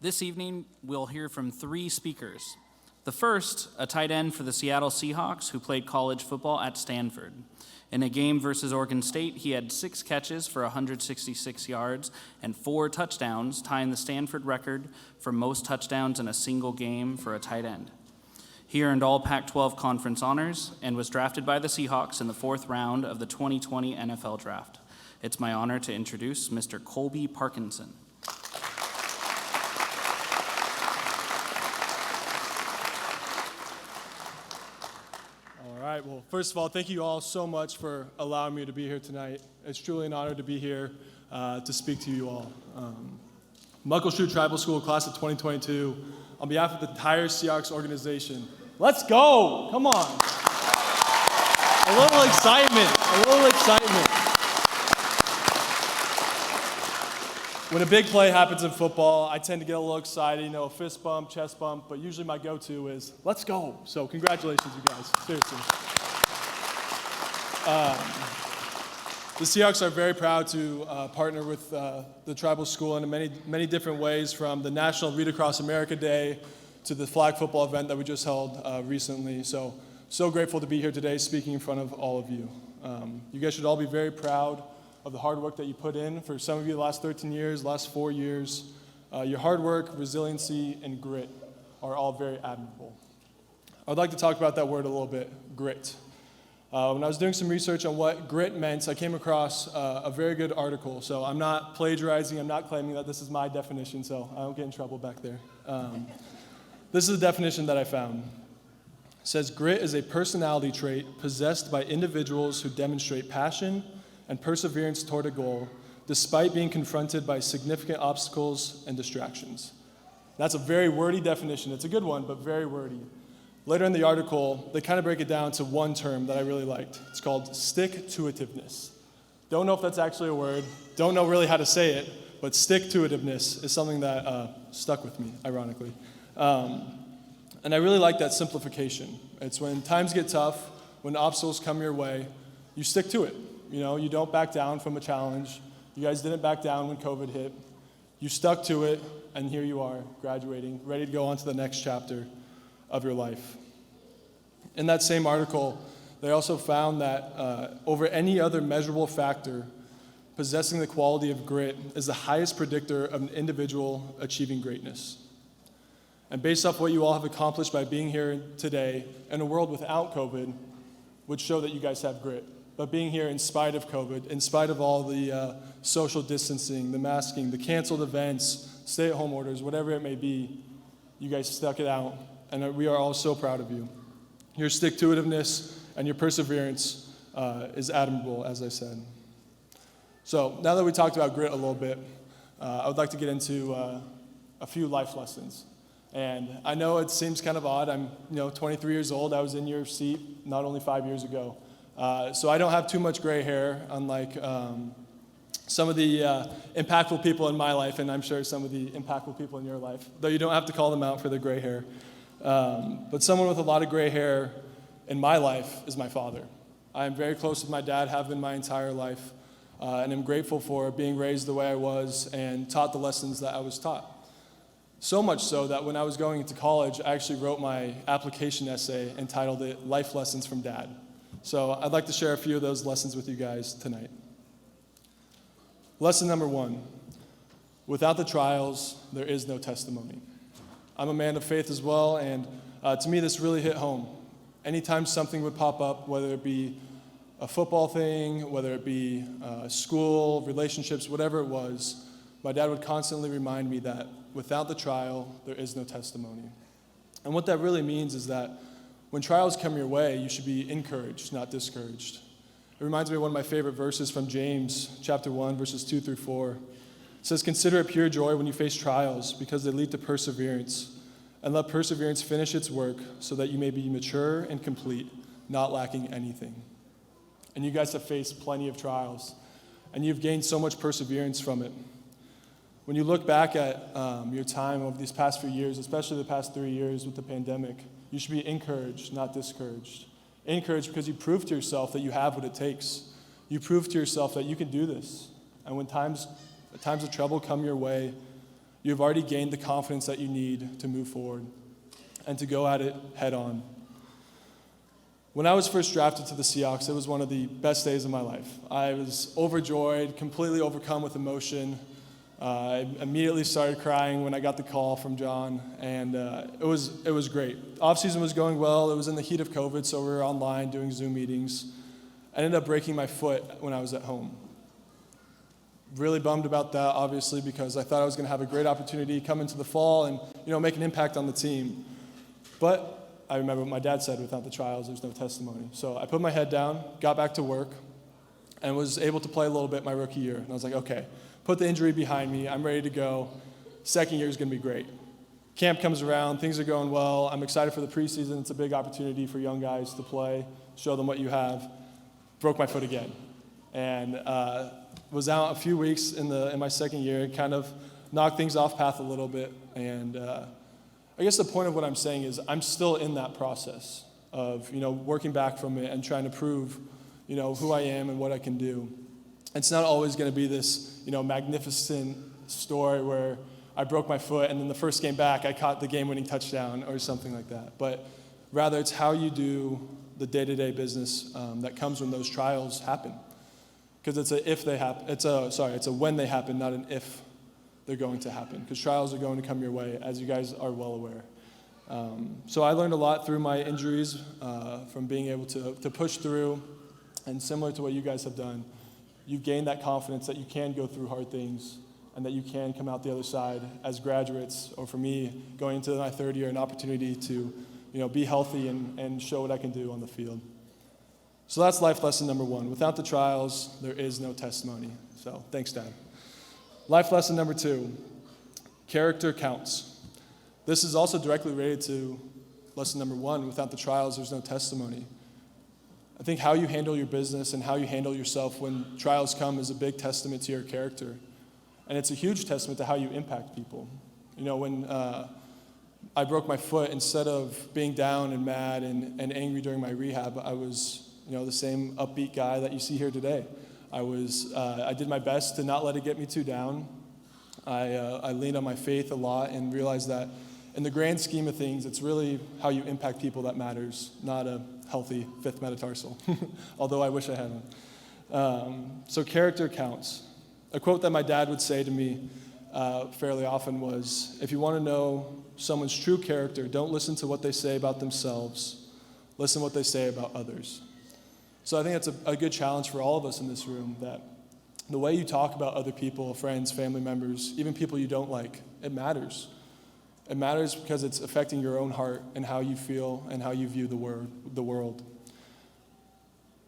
This evening, we'll hear from three speakers. The first, a tight end for the Seattle Seahawks who played college football at Stanford. In a game versus Oregon State, he had 6 catches for 166 yards and 4 touchdowns, tying the Stanford record for most touchdowns in a single game for a tight end. He earned all Pac-12 conference honors and was drafted by the Seahawks in the 4th round of the 2020 NFL Draft. It's my honor to introduce Mr. Colby Parkinson. All right, well, first of all, thank you all so much for allowing me to be here tonight. It's truly an honor to be here to speak to you all. Muckleshoot Tribal School, class of 2022, on behalf of the entire Seahawks organization, let's go! Come on. A little excitement. When a big play happens in football, I tend to get a little excited, a fist bump, chest bump, but usually my go-to is, let's go. So congratulations, you guys, seriously. The Seahawks are very proud to partner with the Tribal School in many different ways, from the National Read Across America Day to the flag football event that we just held recently. So grateful to be here today speaking in front of all of you. You guys should all be very proud of the hard work that you put in. For some of you, the last 13 years, last 4 years, your hard work, resiliency, and grit are all very admirable. I'd like to talk about that word a little bit, grit. When I was doing some research on what grit meant, I came across a very good article. So I'm not plagiarizing, I'm not claiming that this is my definition, so I don't get in trouble back there. This is the definition that I found. It says, grit is a personality trait possessed by individuals who demonstrate passion and perseverance toward a goal, despite being confronted by significant obstacles and distractions. That's a very wordy definition. It's a good one, but very wordy. Later in the article, they kind of break it down to one term that I really liked. It's called stick-to-itiveness. Don't know if that's actually a word. Don't know really how to say it, but stick-to-itiveness is something that stuck with me, ironically. And I really like that simplification. It's when times get tough, when obstacles come your way, you stick to it. You don't back down from a challenge. You guys didn't back down when COVID hit. You stuck to it, and here you are, graduating, ready to go on to the next chapter of your life. In that same article, they also found that over any other measurable factor, possessing the quality of grit is the highest predictor of an individual achieving greatness. And based off what you all have accomplished by being here today, in a world without COVID, would show that you guys have grit. But being here in spite of COVID, in spite of all the social distancing, the masking, the canceled events, stay-at-home orders, whatever it may be, you guys stuck it out, and we are all so proud of you. Your stick-to-itiveness and your perseverance is admirable, as I said. So now that we talked about grit a little bit, I would like to get into a few life lessons. And I know it seems kind of odd. I'm 23 years old. I was in your seat not only 5 years ago. So I don't have too much gray hair, unlike some of the impactful people in my life, and I'm sure some of the impactful people in your life, though you don't have to call them out for their gray hair. But someone with a lot of gray hair in my life is my father. I am very close with my dad, have been my entire life, and I'm grateful for being raised the way I was and taught the lessons that I was taught. So much so that when I was going into college, I actually wrote my application essay and titled it Life Lessons from Dad. So I'd like to share a few of those lessons with you guys tonight. Lesson number 1, without the trials, there is no testimony. I'm a man of faith as well, and to me this really hit home. Anytime something would pop up, whether it be a football thing, whether it be school, relationships, whatever it was, my dad would constantly remind me that without the trial, there is no testimony. And what that really means is that when trials come your way, you should be encouraged, not discouraged. It reminds me of one of my favorite verses from James, chapter 1, verses 2 through 4. It says, "Consider it pure joy when you face trials, because they lead to perseverance. And let perseverance finish its work, so that you may be mature and complete, not lacking anything." And you guys have faced plenty of trials, and you've gained so much perseverance from it. When you look back at your time over these past few years, especially the past 3 years with the pandemic, you should be encouraged, not discouraged. Encouraged because you prove to yourself that you have what it takes. You prove to yourself that you can do this. And when times of trouble come your way, You've already gained the confidence that you need to move forward and to go at it head on. When I was first drafted to the Seahawks, it was one of the best days of my life. I was overjoyed, completely overcome with emotion. I immediately started crying when I got the call from John, and it was great. Off-season was going well. It was in the heat of COVID, so we were online doing Zoom meetings. I ended up breaking my foot when I was at home. Really bummed about that, obviously, because I thought I was going to have a great opportunity come into the fall and make an impact on the team. But I remember what my dad said, without the trials, there's no testimony. So I put my head down, got back to work, and was able to play a little bit my rookie year. And I was like, okay, put the injury behind me. I'm ready to go. Second year is going to be great. Camp comes around. Things are going well. I'm excited for the preseason. It's a big opportunity for young guys to play, show them what you have. Broke my foot again. And was out a few weeks in my second year, kind of knocked things off path a little bit. And I guess the point of what I'm saying is I'm still in that process of, working back from it and trying to prove, who I am and what I can do. It's not always going to be this, magnificent story where I broke my foot and then the first game back I caught the game-winning touchdown or something like that. But rather it's how you do the day-to-day business that comes when those trials happen. Because it's a when they happen, not an if they're going to happen, because trials are going to come your way, as you guys are well aware. So I learned a lot through my injuries, from being able to push through, and similar to what you guys have done, you've gained that confidence that you can go through hard things and that you can come out the other side as graduates, or for me, going into my third year, an opportunity to be healthy and show what I can do on the field. So that's life lesson number one. Without the trials, there is no testimony. So thanks, Dad. Life lesson number two, character counts. This is also directly related to lesson number one. Without the trials, there's no testimony. I think how you handle your business and how you handle yourself when trials come is a big testament to your character. And it's a huge testament to how you impact people. When I broke my foot, instead of being down and mad and angry during my rehab, I was the same upbeat guy that you see here today. I did my best to not let it get me too down. I leaned on my faith a lot and realized that in the grand scheme of things, it's really how you impact people that matters, not a healthy fifth metatarsal, although I wish I had one. So character counts. A quote that my dad would say to me fairly often was, if you want to know someone's true character, don't listen to what they say about themselves, listen to what they say about others. So I think that's a good challenge for all of us in this room, that the way you talk about other people, friends, family members, even people you don't like, it matters. It matters because it's affecting your own heart and how you feel and how you view the world.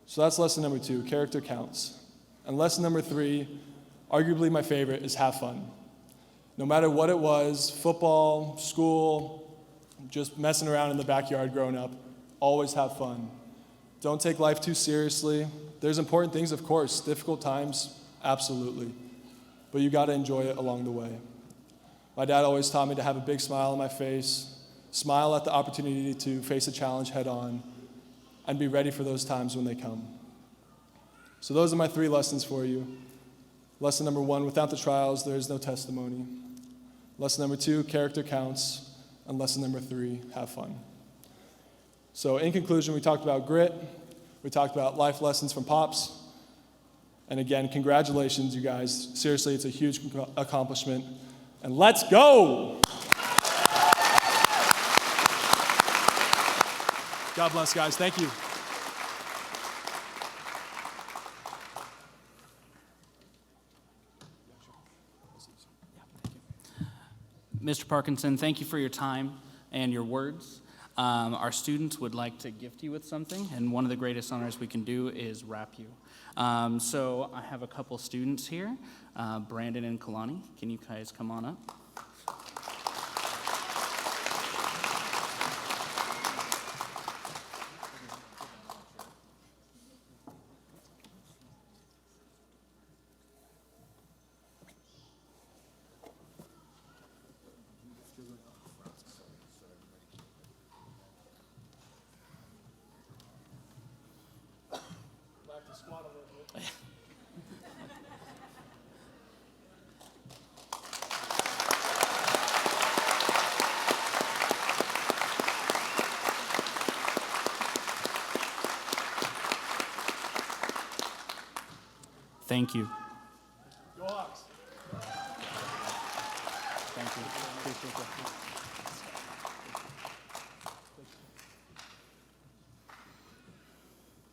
So that's lesson number two, character counts. And lesson number three, arguably my favorite, is have fun. No matter what it was, football, school, just messing around in the backyard growing up, always have fun. Don't take life too seriously. There's important things, of course, difficult times, absolutely. But you got to enjoy it along the way. My dad always taught me to have a big smile on my face, smile at the opportunity to face a challenge head on, and be ready for those times when they come. So those are my three lessons for you. Lesson number one, without the trials, there is no testimony. Lesson number two, character counts. And lesson number three, have fun. So in conclusion, we talked about grit. We talked about life lessons from Pops. And again, congratulations, you guys. Seriously, it's a huge accomplishment. And let's go! God bless, guys. Thank you. Mr. Parkinson, thank you for your time and your words. Our students would like to gift you with something, and one of the greatest honors we can do is wrap you. So I have a couple students here, Brandon and Kalani. Can you guys come on up? Thank you. Go Hawks! Thank you. Appreciate that.